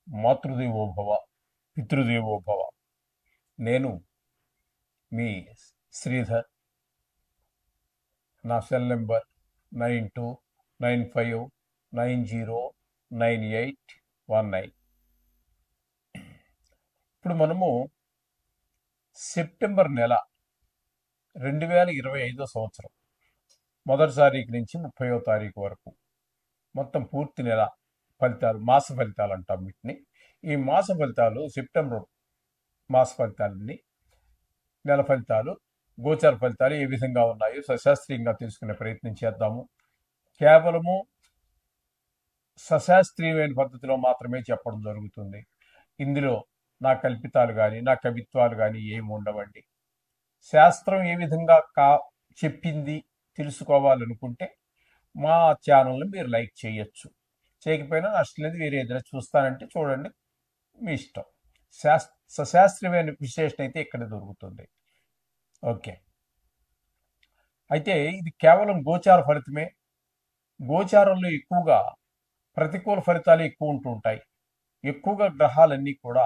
మాతృదేవోభవ, పితృదేవోభవ. నేను మీ శ్రీధర్. నా cell number 9295909819. ఇప్పుడు మనము సెప్టెంబర్ నెల 2025 సంవత్సరం మొదటి తారీఖు నుంచి 30వ తారీఖు వరకు మొత్తం పూర్తి నెల ఫలితాలు, మాస ఫలితాలు అంటాం వీటిని. ఈ మాస ఫలితాలు, సెప్టెంబర్ మాస ఫలితాలన్నీ, నెల ఫలితాలు, గోచార ఫలితాలు ఏ విధంగా ఉన్నాయో సశాస్త్రీయంగా తెలుసుకునే ప్రయత్నం చేద్దాము. కేవలము సశాస్త్రీయమైన పద్ధతిలో మాత్రమే చెప్పడం జరుగుతుంది. ఇందులో నా కల్పితాలు కానీ నా కవిత్వాలు కానీ ఏమి ఉండవండి. శాస్త్రం ఏ విధంగా చెప్పింది తెలుసుకోవాలనుకుంటే మా ఛానల్ని మీరు లైక్ చేయొచ్చు. చేయకపోయినా నష్టం లేదు. వేరే ఏదైనా చూస్తానంటే చూడండి, మీ ఇష్టం. సశాస్త్రీయమైన విశ్లేషణ అయితే ఇక్కడ దొరుకుతుంది. ఓకే, అయితే ఇది కేవలం గోచార ఫలితమే. గోచారంలో ఎక్కువగా ప్రతికూల ఫలితాలు ఎక్కువ ఉంటుంటాయి. ఎక్కువగా గ్రహాలన్నీ కూడా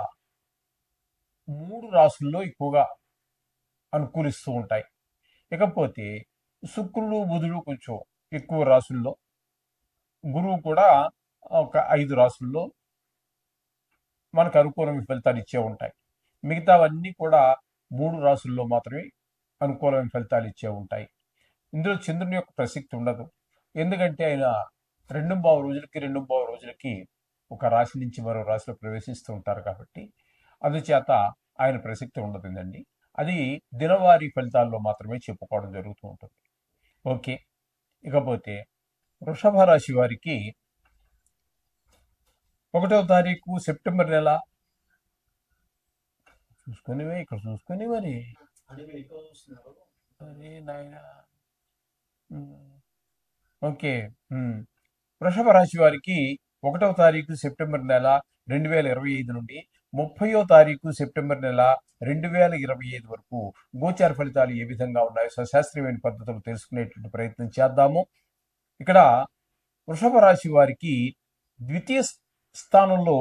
3 రాసుల్లో ఎక్కువగా అనుకూలిస్తూ ఉంటాయి. ఇకపోతే శుక్రుడు, బుధుడు కొంచెం ఎక్కువ రాసుల్లో, గురువు కూడా ఒక 5 రాసుల్లో మనకు అనుకూలమైన ఫలితాలు ఇచ్చే ఉంటాయి. మిగతావన్నీ కూడా 3 రాసుల్లో మాత్రమే అనుకూలమైన ఫలితాలు ఇచ్చే ఉంటాయి. ఇందులో చంద్రుని యొక్క ప్రసక్తి ఉండదు. ఎందుకంటే ఆయన 2.5 రోజులకి ఒక రాశి నుంచి మరో రాశిలో ప్రవేశిస్తూ ఉంటారు కాబట్టి అందుచేత ఆయన ప్రసక్తి ఉండదండి. అది దినవారీ ఫలితాల్లో మాత్రమే చెప్పుకోవడం జరుగుతూ ఉంటుంది. ఓకే, ఇకపోతే వృషభ రాశి వారికి 1వ తారీఖు సెప్టెంబర్ నెల చూసుకునివే, ఇక్కడ చూసుకుని మరి అరే నాయన. ఓకే, వృషభ రాశి వారికి 1వ తారీఖు సెప్టెంబర్ నెల 2025 నుండి 30వ తారీఖు సెప్టెంబర్ నెల 2025 వరకు గోచార ఫలితాలు ఏ విధంగా ఉన్నాయో సశాస్త్రీయమైన పద్ధతులు తెలుసుకునేటువంటి ప్రయత్నం చేద్దాము. ఇక్కడ వృషభ రాశి వారికి ద్వితీయ స్థానంలో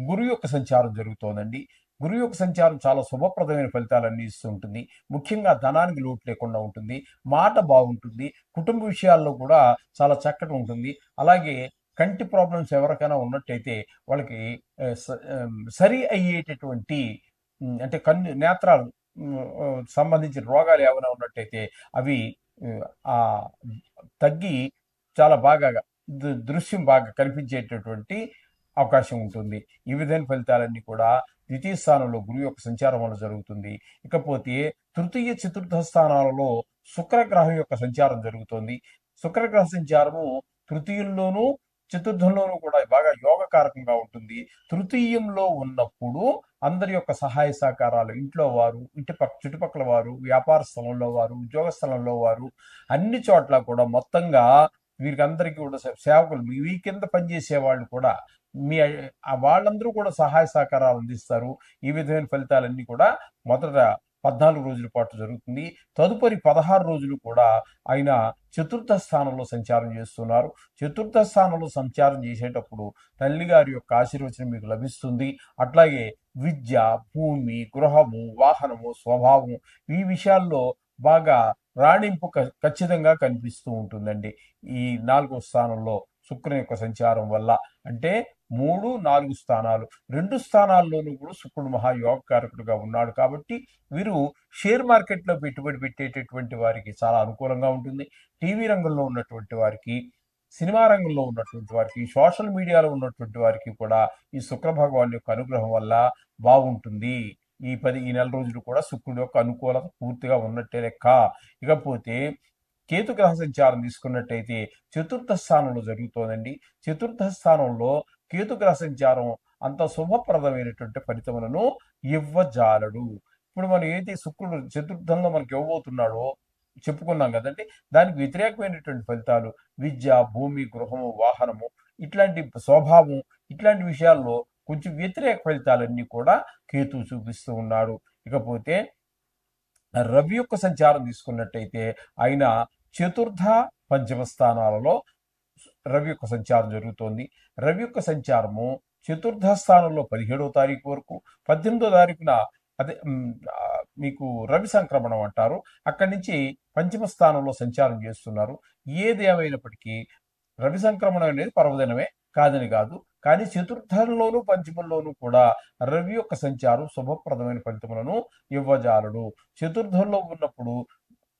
గురువు యొక్క సంచారం జరుగుతోందండి. గురువు యొక్క సంచారం చాలా శుభప్రదమైన ఫలితాలన్నీ ఇస్తూ ఉంటుంది. ముఖ్యంగా ధనానికి లోటు లేకుండా ఉంటుంది, మాట బాగుంటుంది, కుటుంబ విషయాల్లో కూడా చాలా చక్కగా ఉంటుంది. అలాగే కంటి ప్రాబ్లమ్స్ ఎవరికైనా ఉన్నట్టయితే వాళ్ళకి సరి అయ్యేటటువంటి, అంటే నేత్రాలు సంబంధించిన రోగాలు ఏమైనా ఉన్నట్టయితే అవి తగ్గి చాలా బాగా దృశ్యం బాగా కనిపించేటటువంటి అవకాశం ఉంటుంది. ఈ విధమైన ఫలితాలన్నీ కూడా ద్వితీయ స్థానంలో గురువు యొక్క సంచారం వల్ల జరుగుతుంది. ఇకపోతే తృతీయ, చతుర్థ స్థానాలలో శుక్రగ్రహం యొక్క సంచారం జరుగుతుంది. శుక్రగ్రహ సంచారము తృతీయంలోనూ చతుర్థంలోనూ కూడా బాగా యోగకారకంగా ఉంటుంది. తృతీయంలో ఉన్నప్పుడు అందరి యొక్క సహాయ సహకారాలు, ఇంట్లో వారు, చుట్టుపక్కల వారు, వ్యాపార స్థలంలో వారు, ఉద్యోగ స్థలంలో వారు, అన్ని చోట్ల కూడా మొత్తంగా వీరికి అందరికీ కూడా సేవకులు, మీ కింద పనిచేసే వాళ్ళు కూడా వాళ్ళందరూ కూడా సహాయ సహకారాలు అందిస్తారు. ఈ విధమైన ఫలితాలన్నీ కూడా మొదట 14 రోజుల పాటు జరుగుతుంది. తదుపరి 16 రోజులు కూడా ఆయన చతుర్థ స్థానంలో సంచారం చేస్తున్నారు. చతుర్థ స్థానంలో సంచారం చేసేటప్పుడు తల్లిగారి యొక్క ఆశీర్వచనం మీకు లభిస్తుంది. అట్లాగే విద్య, భూమి, గృహము, వాహనము, స్వభావం, ఈ విషయాల్లో బాగా రాణింపు ఖచ్చితంగా కనిపిస్తూ ఉంటుందండి. ఈ 4వ స్థానంలో శుక్రుని యొక్క సంచారం వల్ల, అంటే 3, 4 స్థానాలు, 2 స్థానాల్లోనూ కూడా శుక్రుడు మహాయోగకారకుడుగా ఉన్నాడు కాబట్టి వీరు షేర్ మార్కెట్లో పెట్టుబడి పెట్టేటటువంటి వారికి చాలా అనుకూలంగా ఉంటుంది. టీవీ రంగంలో ఉన్నటువంటి వారికి, సినిమా రంగంలో ఉన్నటువంటి వారికి, సోషల్ మీడియాలో ఉన్నటువంటి వారికి కూడా ఈ శుక్ర భగవాన్ యొక్క అనుగ్రహం వల్ల బాగుంటుంది. ఈ నెల రోజులు కూడా శుక్రుడు యొక్క అనుకూలత పూర్తిగా ఉన్నట్టే లెక్క. ఇకపోతే కేతు గ్రహ సంచారం తీసుకున్నట్టయితే చతుర్థ స్థానంలో జరుగుతోందండి. చతుర్థ స్థానంలో కేతు గ్రహ సంచారం అంత శుభప్రదమైనటువంటి ఫలితములను ఇవ్వజాలడు. ఇప్పుడు మనం ఏదైతే శుక్రుడు చతుర్థంలో మనకి ఇవ్వబోతున్నాడో చెప్పుకున్నాం కదండి, దానికి వ్యతిరేకమైనటువంటి ఫలితాలు విద్య, భూమి, గృహము, వాహనము, ఇట్లాంటి స్వభావం, ఇట్లాంటి విషయాల్లో కొంచెం వ్యతిరేక ఫలితాలన్నీ కూడా కేతువు చూపిస్తూ ఉన్నాడు. ఇకపోతే రవి యొక్క సంచారం తీసుకున్నట్టయితే ఆయన చతుర్థ, పంచమ స్థానాలలో రవి యొక్క సంచారం జరుగుతోంది. రవి యొక్క సంచారము చతుర్థ స్థానంలో 17వ తారీఖు వరకు, 18వ తారీఖున అదే మీకు రవి సంక్రమణం అంటారు. అక్కడి నుంచి పంచమ స్థానంలో సంచారం చేస్తున్నారు. ఏది ఏమైనప్పటికీ రవి సంక్రమణం అనేది పర్వదినమే, కాదని కాదు. కానీ చతుర్థంలోను పంచమంలోనూ కూడా రవి యొక్క సంచారం శుభప్రదమైన ఫలితములను ఇవ్వజాలడు. చతుర్థంలో ఉన్నప్పుడు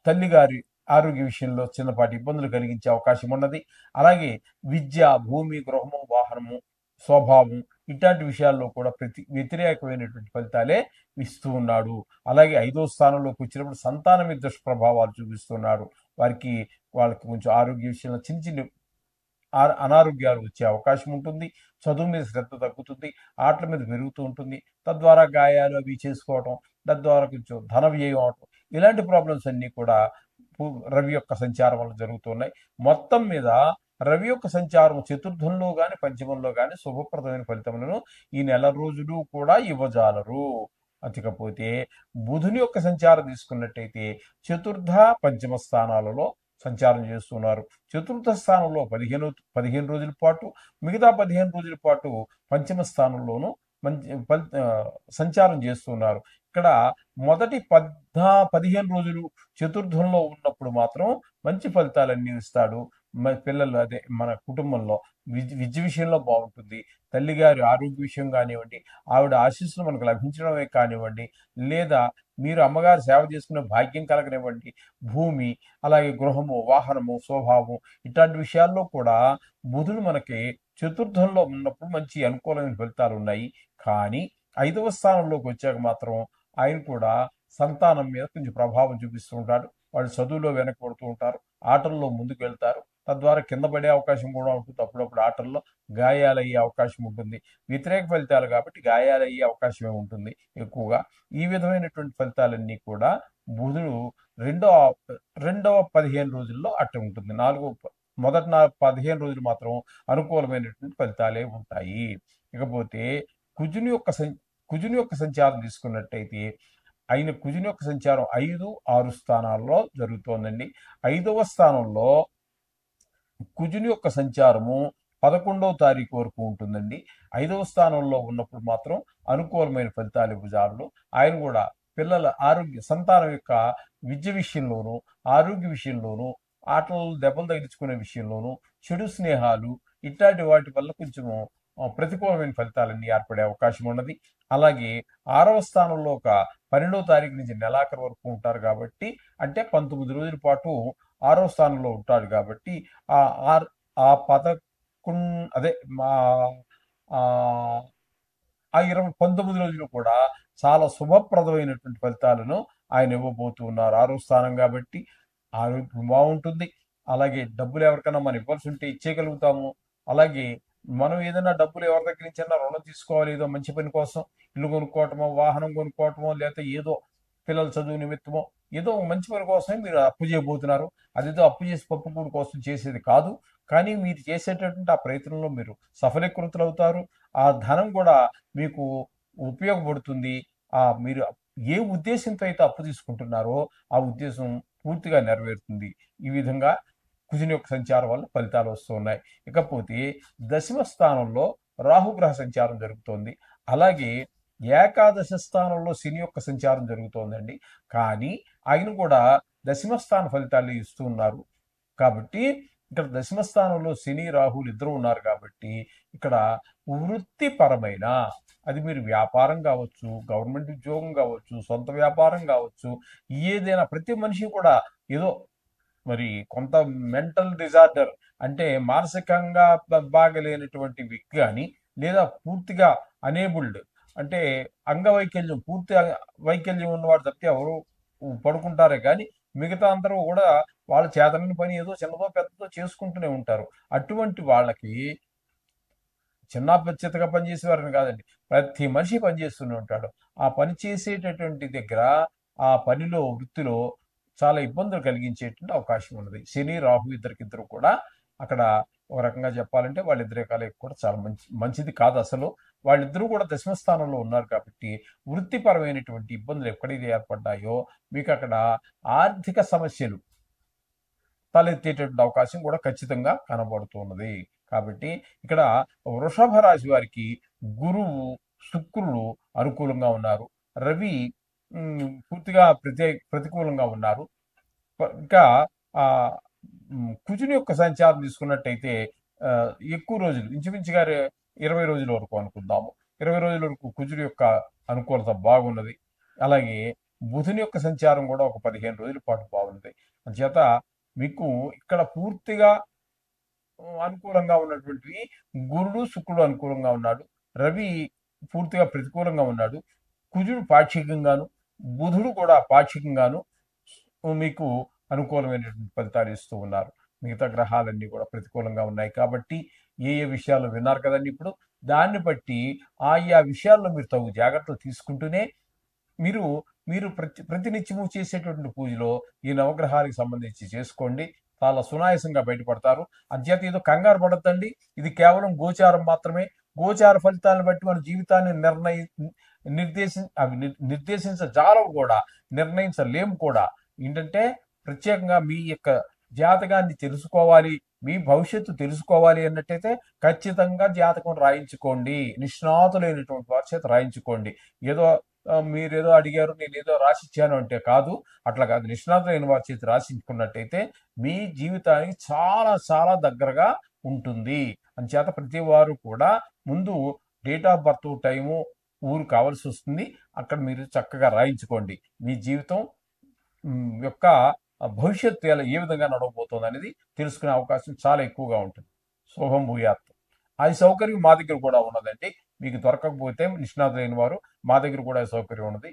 తల్లిగారి ఆరోగ్య విషయంలో చిన్నపాటి ఇబ్బందులు కలిగించే అవకాశం ఉన్నది. అలాగే విద్య, భూమి, గృహము, వాహనము, స్వభావం ఇట్లాంటి విషయాల్లో కూడా వ్యతిరేకమైనటువంటి ఫలితాలే ఇస్తూ ఉన్నాడు. అలాగే 5వ స్థానంలోకి వచ్చినప్పుడు సంతానం మీద దుష్ప్రభావాలు చూపిస్తున్నాడు. వాళ్ళకి కొంచెం ఆరోగ్య విషయంలో చిన్న చిన్న అనారోగ్యాలు వచ్చే అవకాశం ఉంటుంది. చదువు మీద శ్రద్ధ తగ్గుతుంది. ఆటల మీద పెరుగుతూ ఉంటుంది. తద్వారా గాయాలు అవి చేసుకోవటం, తద్వారా కొంచెం ధన వ్యయం అవటం, ఇలాంటి ప్రాబ్లమ్స్ అన్నీ కూడా రవి యొక్క సంచారం వల్ల జరుగుతున్నాయి. మొత్తం మీద రవి యొక్క సంచారం చతుర్థంలో గాని పంచమంలో గాని శుభప్రదమైన ఫలితములను ఈ నెల రోజులు కూడా ఇవ్వజాలరు. అతికపోతే బుధుని యొక్క సంచారం తీసుకున్నట్టయితే చతుర్థ పంచమ స్థానాలలో సంచారం చేస్తున్నారు. చతుర్థ స్థానంలో 15 రోజుల పాటు, మిగతా 15 రోజుల పాటు పంచమ స్థానంలోనూ సంచారం చేస్తున్నారు. ఇక్కడ మొదటి 15 రోజులు చతుర్థంలో ఉన్నప్పుడు మాత్రం మంచి ఫలితాలన్నీ ఇస్తాడు. పిల్లలు అదే మన కుటుంబంలో విద్య విషయంలో బాగుంటుంది. తల్లిగారి ఆరోగ్య విషయం కానివ్వండి, ఆవిడ ఆశీస్సులు మనకు లభించడమే కానివ్వండి, లేదా మీరు అమ్మగారు సేవ చేసుకునే భాగ్యం కలగనివ్వండి, భూమి, అలాగే గృహము, వాహనము, స్వభావం ఇట్లాంటి విషయాల్లో కూడా బుధుడు మనకి చతుర్థంలో ఉన్నప్పుడు మంచి అనుకూలమైన ఫలితాలు ఉన్నాయి. కానీ 5వ స్థానంలోకి వచ్చాక మాత్రం ఆయన కూడా సంతానం మీద కొంచెం ప్రభావం చూపిస్తూ ఉంటాడు. వాళ్ళు చదువులో వెనకబడుతూ ఉంటారు, ఆటల్లో ముందుకు వెళ్తారు. తద్వారా కింద పడే అవకాశం కూడా ఉంటుంది. అప్పుడప్పుడు ఆటల్లో గాయాలయ్యే అవకాశం ఉంటుంది. వ్యతిరేక ఫలితాలు కాబట్టి గాయాలయ్యే అవకాశమే ఉంటుంది ఎక్కువగా. ఈ విధమైనటువంటి ఫలితాలన్నీ కూడా బుధుడు రెండవ 15 రోజుల్లో అట్ట ఉంటుంది. మొదటి 15 రోజులు మాత్రం అనుకూలమైనటువంటి ఫలితాలే ఉంటాయి. ఇకపోతే కుజుని యొక్క సంచారం తీసుకున్నట్టయితే కుజుని యొక్క సంచారం 5, 6 స్థానాల్లో జరుగుతోందండి. 5వ స్థానంలో కుజుని యొక్క సంచారము 11వ తారీఖు వరకు ఉంటుందండి. 5వ స్థానంలో ఉన్నప్పుడు మాత్రం అనుకూలమైన ఫలితాలు ఇవ్వజాలడు. ఆయన కూడా పిల్లల సంతానం యొక్క విద్య విషయంలోనూ, ఆరోగ్య విషయంలోనూ, ఆటలలో దెబ్బలు తగిలించుకునే విషయంలోనూ, చెడు స్నేహాలు ఇట్లాంటి వాటి వల్ల కొంచెము ప్రతికూలమైన ఫలితాలన్నీ ఏర్పడే అవకాశం ఉన్నది. అలాగే 6వ స్థానంలో 12వ తారీఖు నుంచి నెలాఖరు వరకు ఉంటారు కాబట్టి, అంటే 19 రోజుల పాటు 6వ స్థానంలో ఉంటాడు కాబట్టి ఆ 19 రోజులు కూడా చాలా శుభప్రదమైనటువంటి ఫలితాలను ఆయన ఇవ్వబోతూ ఉన్నారు. 6వ స్థానం కాబట్టి ఆరోగ్యం బాగుంటుంది. అలాగే డబ్బులు ఎవరికైనా మనం ఇవ్వాల్సి ఉంటే ఇచ్చేయగలుగుతాము. అలాగే మనం ఏదైనా డబ్బులు ఎవరి దగ్గర నుంచి రుణం తీసుకోవాలి, ఏదో మంచి పని కోసం, ఇల్లు కొనుక్కోవటమో, వాహనం కొనుక్కోవటమో, లేకపోతే ఏదో పిల్లల చదువు నిమిత్తమో, ఏదో మంచి పని కోసమే మీరు అప్పు చేయబోతున్నారు. అదేదో అప్పు చేసి పప్పుకూడు కోసం చేసేది కాదు. కానీ మీరు చేసేటటువంటి ఆ ప్రయత్నంలో మీరు సఫలీకృతులు అవుతారు. ఆ ధనం కూడా మీకు ఉపయోగపడుతుంది. మీరు ఏ ఉద్దేశంతో అయితే అప్పు తీసుకుంటున్నారో ఆ ఉద్దేశం పూర్తిగా నెరవేరుతుంది. ఈ విధంగా కుజుని యొక్క సంచారం వల్ల ఫలితాలు వస్తున్నాయి. ఇకపోతే 10వ స్థానంలో రాహుగ్రహ సంచారం జరుగుతోంది. అలాగే ఏకాదశ స్థానంలో శని యొక్క సంచారం జరుగుతోందండి. కానీ ఆయన కూడా 10వ స్థాన ఫలితాలు ఇస్తూ ఉన్నారు. కాబట్టి ఇక్కడ 10వ స్థానంలో శని, రాహులు ఇద్దరు ఉన్నారు కాబట్టి ఇక్కడ వృత్తిపరమైన, అది మీరు వ్యాపారం కావచ్చు, గవర్నమెంట్ ఉద్యోగం కావచ్చు, సొంత వ్యాపారం కావచ్చు, ఏదైనా ప్రతి మనిషి కూడా ఏదో మరి కొంత మెంటల్ డిజార్డర్ అంటే మానసికంగా బాగలేనటువంటి వ్యక్తి కానీ, లేదా పూర్తిగా అనేబుల్డ్ అంటే అంగవైకల్యం, పూర్తి వైకల్యం ఉన్నవాడు తప్పితే ఎవరు పడుకుంటారే కానీ మిగతా అందరూ కూడా వాళ్ళ చేతనని పని ఏదో చిన్నదో పెద్దదో చేసుకుంటూనే ఉంటారు. అటువంటి వాళ్ళకి చిన్నగా పనిచేసేవారని కాదండి, ప్రతి మనిషి పనిచేస్తూనే ఉంటాడు. ఆ పని చేసేటటువంటి దగ్గర ఆ పనిలో, వృత్తిలో చాలా ఇబ్బందులు కలిగించేటువంటి అవకాశం ఉన్నది. శని, రాహు ఇద్దరికిద్దరు కూడా అక్కడ ఒక రకంగా చెప్పాలంటే వాళ్ళిద్దరే కలయిక కూడా చాలా మంచిది కాదు అసలు. వాళ్ళిద్దరూ కూడా 10వ స్థానంలో ఉన్నారు కాబట్టి వృత్తిపరమైనటువంటి ఇబ్బందులు ఎక్కడైతే ఏర్పడ్డాయో మీకు అక్కడ ఆర్థిక సమస్యలు తలెత్తేటటువంటి అవకాశం కూడా ఖచ్చితంగా కనబడుతున్నది. కాబట్టి ఇక్కడ వృషభ రాశి వారికి గురువు, శుక్రుడు అనుకూలంగా ఉన్నారు. రవి పూర్తిగా ప్రతికూలంగా ఉన్నారు. ఇంకా ఆ కుజుని యొక్క సంచారం తీసుకున్నట్టయితే ఆ, ఎక్కువ రోజులు ఇంచుమించుగా 20 రోజుల వరకు అనుకుందాము. 20 రోజుల వరకు కుజుడి యొక్క అనుకూలత బాగున్నది. అలాగే బుధుని యొక్క సంచారం కూడా ఒక 15 రోజుల పాటు బాగున్నది. అందుచేత మీకు ఇక్కడ పూర్తిగా అనుకూలంగా ఉన్నటువంటివి గురుడు, శుక్రుడు అనుకూలంగా ఉన్నాడు. రవి పూర్తిగా ప్రతికూలంగా ఉన్నాడు. కుజుడు పాక్షికంగాను, బుధుడు కూడా పాక్షికంగాను మీకు అనుకూలమైనటువంటి ఫలితాలు ఇస్తూ ఉన్నారు. మిగతా గ్రహాలన్నీ కూడా ప్రతికూలంగా ఉన్నాయి కాబట్టి ఏ ఏ విషయాలు విన్నారు కదండి ఇప్పుడు, దాన్ని బట్టి ఆయా విషయాల్లో మీరు తగు జాగ్రత్తలు తీసుకుంటూనే మీరు మీరు ప్రతినిత్యము చేసేటువంటి పూజలో ఈ నవగ్రహాలకు సంబంధించి చేసుకోండి. చాలా సునాయాసంగా బయటపడతారు. అంచేత ఏదో కంగారు పడద్దండి. ఇది కేవలం గోచారం మాత్రమే. గోచార ఫలితాలను బట్టి మన జీవితాన్ని నిర్దేశించజాలవు కూడా, నిర్ణయించలేము కూడా. ఏంటంటే ప్రత్యేకంగా మీ యొక్క జాతకాన్ని తెలుసుకోవాలి, మీ భవిష్యత్తు తెలుసుకోవాలి అన్నట్టయితే ఖచ్చితంగా జాతకం రాయించుకోండి. నిష్ణాతులైనటువంటి వారి చేత రాయించుకోండి. ఏదో మీరేదో అడిగారు, నేను ఏదో రాసిచ్చాను అంటే కాదు. అట్లా కాదు. నిష్ణాతులైన వారి చేతి రాసించుకున్నట్టయితే మీ జీవితానికి చాలా చాలా దగ్గరగా ఉంటుంది. అంచేత ప్రతి వారు కూడా ముందు డేట్ ఆఫ్ బర్త్, టైము, ఊరు కావాల్సి వస్తుంది. అక్కడ మీరు చక్కగా రాయించుకోండి. మీ జీవితం యొక్క భవిష్యత్తు ఏ విధంగా నడవబోతోంది అనేది తెలుసుకునే అవకాశం చాలా ఎక్కువగా ఉంటుంది. శుభం భూయాత్. అది సౌకర్యం మా దగ్గర కూడా ఉన్నదండి. మీకు దొరకకపోతే నిష్ణాతులైన వారు మా దగ్గర కూడా సౌకర్యం ఉన్నది.